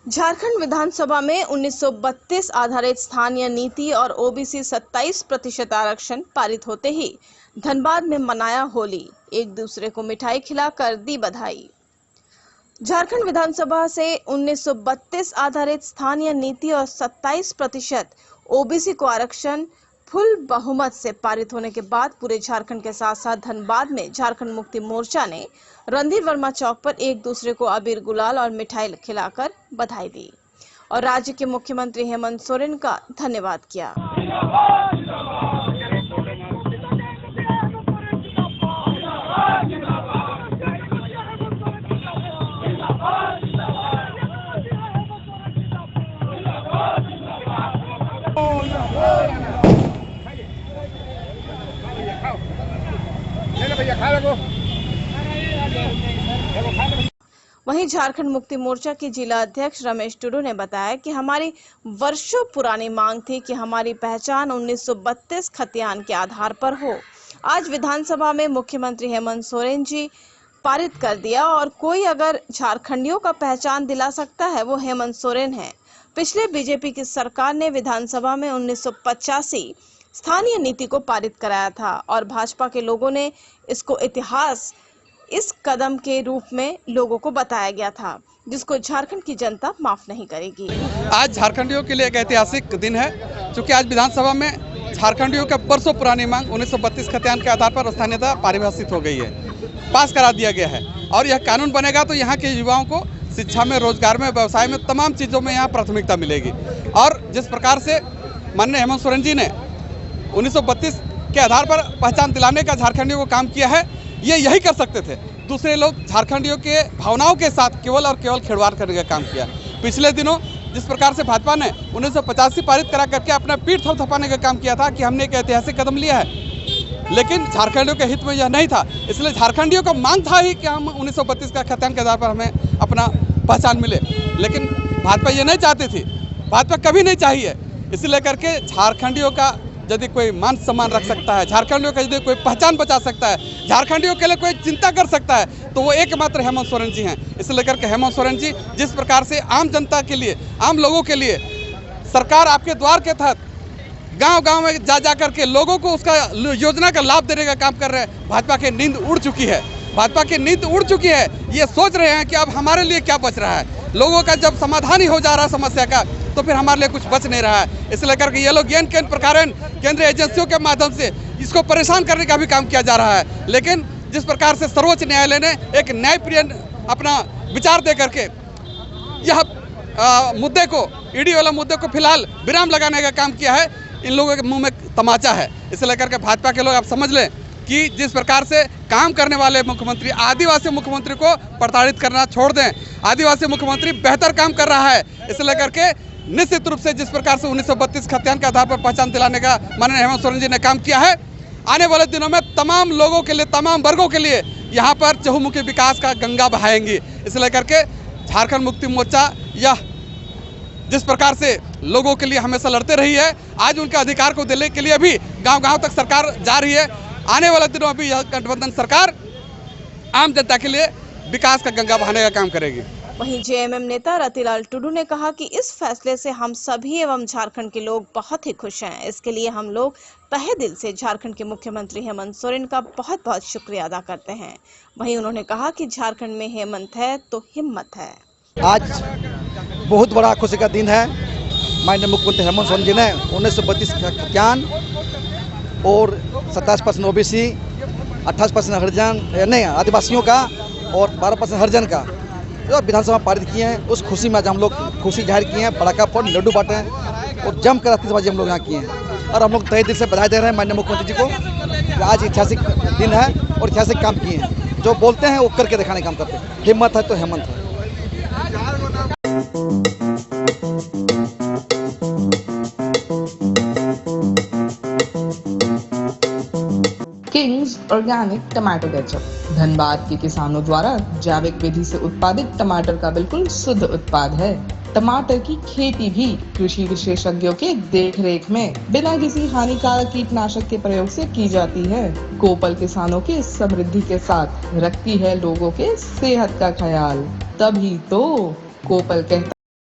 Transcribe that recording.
झारखंड विधानसभा में 1932 आधारित स्थानीय नीति और ओबीसी 27% आरक्षण पारित होते ही धनबाद में मनाया होली, एक दूसरे को मिठाई खिलाकर दी बधाई। झारखंड विधानसभा से 1932 आधारित स्थानीय नीति और 27% ओबीसी को आरक्षण फुल बहुमत से पारित होने के बाद पूरे झारखंड के साथ साथ धनबाद में झारखंड मुक्ति मोर्चा ने रणधीर वर्मा चौक पर एक दूसरे को अबीर गुलाल और मिठाई खिलाकर बधाई दी और राज्य के मुख्यमंत्री हेमंत सोरेन का धन्यवाद किया। वहीं झारखंड मुक्ति मोर्चा के जिला अध्यक्ष रमेश टुडू ने बताया कि हमारी वर्षों पुरानी मांग थी कि हमारी पहचान 1932 खतियान के आधार पर हो। आज विधानसभा में मुख्यमंत्री हेमंत सोरेन जी पारित कर दिया और कोई अगर झारखंडियों का पहचान दिला सकता है वो हेमंत सोरेन है। पिछले बीजेपी की सरकार ने विधानसभा में 1985 स्थानीय नीति को पारित कराया था और भाजपा के लोगों ने इसको इतिहास इस कदम के रूप में लोगों को बताया गया था, जिसको झारखंड की जनता माफ नहीं करेगी। आज झारखंडियों के लिए एक ऐतिहासिक दिन है, क्योंकि आज विधानसभा में झारखंडियों का बरसों पुरानी मांग 1932 खतियान के आधार पर स्थानीयता परिभाषित हो गई है, पास करा दिया गया है और यह कानून बनेगा तो यहाँ के युवाओं को शिक्षा में, रोजगार में, व्यवसाय में, तमाम चीज़ों में यहाँ प्राथमिकता मिलेगी। और जिस प्रकार से माननीय हेमंत सोरेन जी ने 1932 के आधार पर पहचान दिलाने का झारखंडियों को काम किया है, ये यही कर सकते थे। दूसरे लोग झारखंडियों के भावनाओं के साथ केवल और केवल खिलवाड़ करने का काम किया। पिछले दिनों जिस प्रकार से भाजपा ने 1985 पारित करा करके अपना पीठ थपथपाने का काम किया था कि हमने एक ऐतिहासिक कदम लिया है, लेकिन झारखंडियों के हित में यह नहीं था। इसलिए झारखंडियों का मांग था ही कि हम 1932 का खतियान के आधार पर हमें अपना पहचान मिले, लेकिन भाजपा ये नहीं चाहती थी, भाजपा कभी नहीं चाहिए। इसलिए करके झारखंडियों का यदि कोई मान सम्मान रख सकता है, झारखंडियों का यदि कोई पहचान बचा सकता है, झारखंडियों के लिए कोई चिंता कर सकता है, तो वो एकमात्र हेमंत सोरेन जी हैं। इसलिए करके हेमंत सोरेन जी जिस प्रकार से आम जनता के लिए, आम लोगों के लिए सरकार आपके द्वार के तहत गांव-गांव में जा करके लोगों को उसका योजना का लाभ देने का काम कर रहे हैं, भाजपा की नींद उड़ चुकी है। भाजपा की नींद उड़ चुकी है। ये सोच रहे हैं कि अब हमारे लिए क्या बच रहा है। लोगों का जब समाधान ही हो जा रहा है समस्या का, तो फिर हमारे लिए कुछ बच नहीं रहा है। इसलिए करके ये लोग केंद्र प्रकार केंद्रीय एजेंसियों के माध्यम से इसको परेशान करने का भी काम किया जा रहा है। लेकिन जिस प्रकार से सर्वोच्च न्यायालय ने एक न्यायप्रिय अपना विचार दे करके यह मुद्दे को, ईडी वाला मुद्दे को फिलहाल विराम लगाने का काम किया है, इन लोगों के मुंह में तमाचा है। इसलिए करके भाजपा के लोग आप समझ लें कि जिस प्रकार से काम करने वाले मुख्यमंत्री आदिवासी मुख्यमंत्री को प्रताड़ित करना छोड़ दें। आदिवासी मुख्यमंत्री बेहतर काम कर रहा है। इसलिए करके निश्चित रूप से जिस प्रकार से 1932 खतियान के आधार पर पहचान दिलाने का माननीय हेमंत सोरेन जी ने काम किया है, आने वाले दिनों में तमाम लोगों के लिए, तमाम वर्गों के लिए यहाँ पर चहुमुखी विकास का गंगा बहाएंगी। इसलिए करके झारखंड मुक्ति मोर्चा यह जिस प्रकार से लोगों के लिए हमेशा लड़ते रही है, आज उनके अधिकार को देने के लिए भी गाँव-गाँव तक सरकार जा रही है। आने वाले दिनों में भी यह गठबंधन सरकार आम जनता के लिए विकास का गंगा बहाने का काम करेगी। वहीं जेएमएम नेता रतिलाल टुडू ने कहा कि इस फैसले से हम सभी एवं झारखंड के लोग बहुत ही खुश हैं। इसके लिए हम लोग तहे दिल से झारखंड के मुख्यमंत्री हेमंत सोरेन का बहुत बहुत शुक्रिया अदा करते हैं। वहीं उन्होंने कहा कि झारखंड में हेमंत है तो हिम्मत है। आज बहुत बड़ा खुशी का दिन है। माननीय मुख्यमंत्री हेमंत सोरेन जी ने 1932 खतियान और 27% ओबीसी, 28% हरिजन नहीं आदिवासियों का और 12% हरिजन का विधानसभा पारित किए हैं। उस खुशी में आज हम लोग खुशी जाहिर किए हैं, पटाखा फोड़, लड्डू बांटे हैं और जमकर आतिशबाजी हम लोग यहाँ किए हैं। और हम लोग तहे दिल से बधाई दे रहे हैं माननीय मुख्यमंत्री जी को। आज ऐतिहासिक दिन है और ऐतिहासिक काम किए हैं। जो बोलते हैं वो करके दिखाने का काम करते हैं। हिम्मत है तो हेमंत है। Kings organic tomato ketchup Dhanbad के किसानों द्वारा जैविक विधि से उत्पादित टमाटर का बिल्कुल शुद्ध उत्पाद है। टमाटर की खेती भी कृषि विशेषज्ञों के देखरेख में बिना किसी हानिकारक कीटनाशक के प्रयोग से की जाती है। कोपल किसानों की समृद्धि के साथ रखती है लोगों के सेहत का ख्याल। तभी तो कोपल कहता